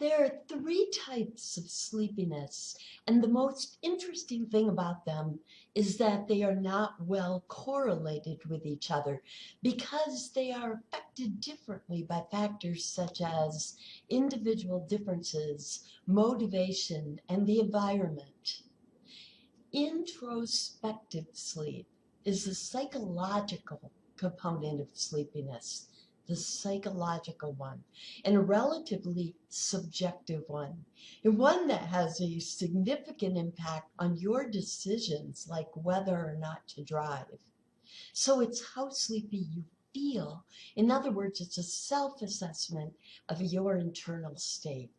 There are three types of sleepiness, and the most interesting thing about them is that they are not well correlated with each other because they are affected differently by factors such as individual differences, motivation, and the environment. Introspective sleep is the psychological component of sleepiness, the psychological one, and a relatively subjective one, and one that has a significant impact on your decisions, like whether or not to drive. So it's how sleepy you feel. In other words, it's a self-assessment of your internal state.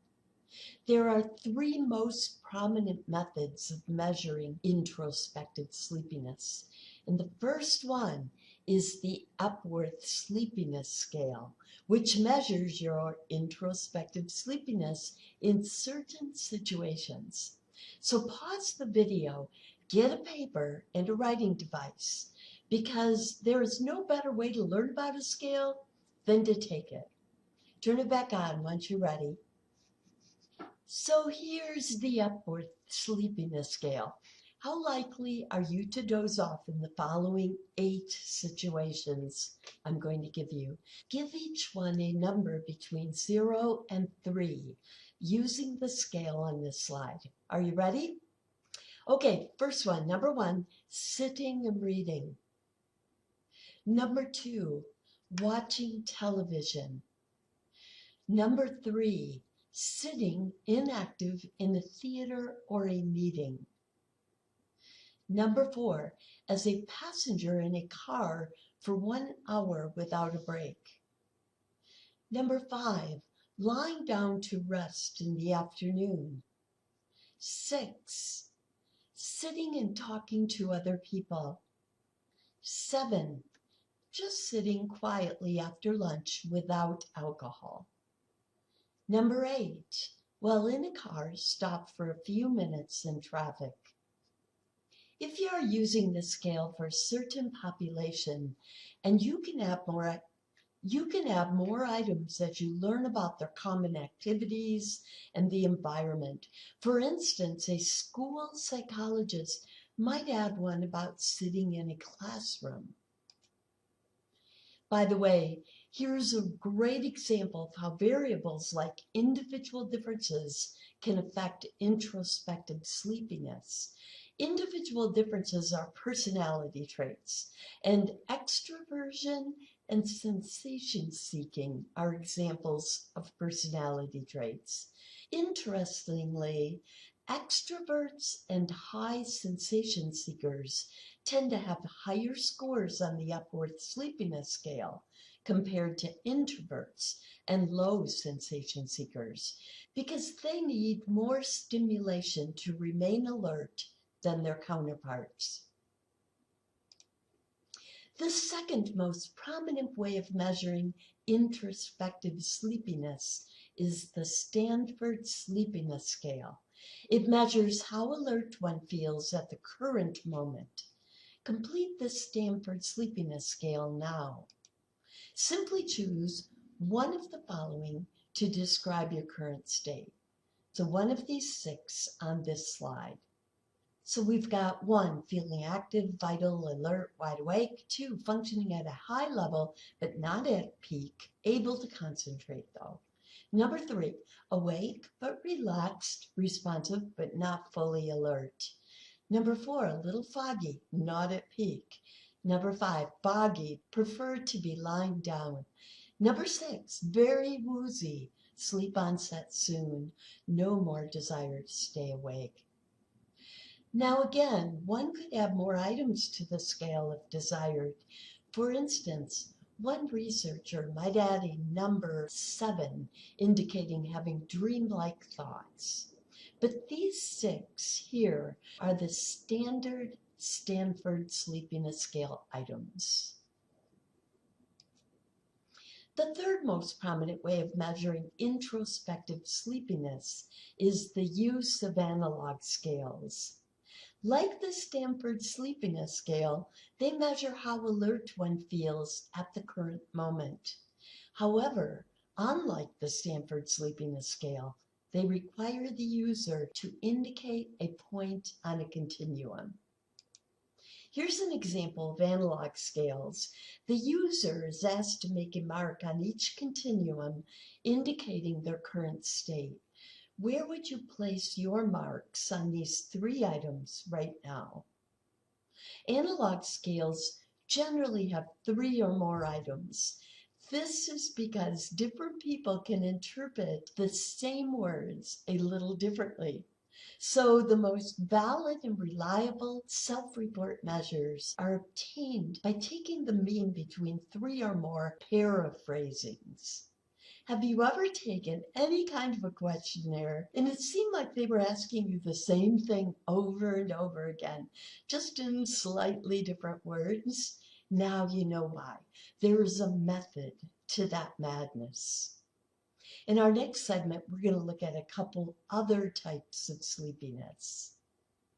There are three most prominent methods of measuring introspective sleepiness. And the first one is the Epworth Sleepiness Scale, which measures your introspective sleepiness in certain situations. So pause the video, get a paper and a writing device, because there is no better way to learn about a scale than to take it. Turn it back on once you're ready. So here's the Epworth Sleepiness Scale. How likely are you to doze off in the following 8 situations I'm going to give you? Give each one a number between 0 and 3 using the scale on this slide. Are you ready? Okay, first one, number 1, sitting and reading. Number 2, watching television. Number 3, sitting inactive in a theater or a meeting. Number 4, as a passenger in a car for 1 hour without a break. Number 5, lying down to rest in the afternoon. 6, sitting and talking to other people. 7, just sitting quietly after lunch without alcohol. Number 8, while in a car, stop for a few minutes in traffic. If you are using this scale for a certain population, and you can add more items as you learn about their common activities and the environment. For instance, a school psychologist might add one about sitting in a classroom. By the way, here's a great example of how variables like individual differences can affect introspective sleepiness. Individual differences are personality traits, and extroversion and sensation seeking are examples of personality traits. Interestingly, extroverts and high sensation seekers tend to have higher scores on the Epworth Sleepiness Scale compared to introverts and low sensation seekers because they need more stimulation to remain alert than their counterparts. The second most prominent way of measuring introspective sleepiness is the Stanford Sleepiness Scale. It measures how alert one feels at the current moment. Complete the Stanford Sleepiness Scale now. Simply choose one of the following to describe your current state. So one of these 6 on this slide. So we've got 1, feeling active, vital, alert, wide awake. 2, functioning at a high level, but not at peak, able to concentrate though. Number 3, awake, but relaxed, responsive, but not fully alert. Number 4, a little foggy, not at peak. Number 5, foggy, prefer to be lying down. Number 6, very woozy, sleep onset soon, no more desire to stay awake. Now again, one could add more items to the scale if desired. For instance, one researcher might add a number 7, indicating having dreamlike thoughts. But these 6 here are the standard Stanford Sleepiness Scale items. The third most prominent way of measuring introspective sleepiness is the use of analog scales. Like the Stanford Sleepiness Scale, they measure how alert one feels at the current moment. However, unlike the Stanford Sleepiness Scale, They require the user to indicate a point on a continuum. Here's an example of analog scales. The user is asked to make a mark on each continuum indicating their current state. Where would you place your marks on these 3 items right now? Analog scales generally have 3 or more items. This is because different people can interpret the same words a little differently. So the most valid and reliable self-report measures are obtained by taking the mean between 3 or more paraphrasings. Have you ever taken any kind of a questionnaire and it seemed like they were asking you the same thing over and over again, just in slightly different words? Now you know why. There is a method to that madness. In our next segment, we're going to look at a couple other types of sleepiness.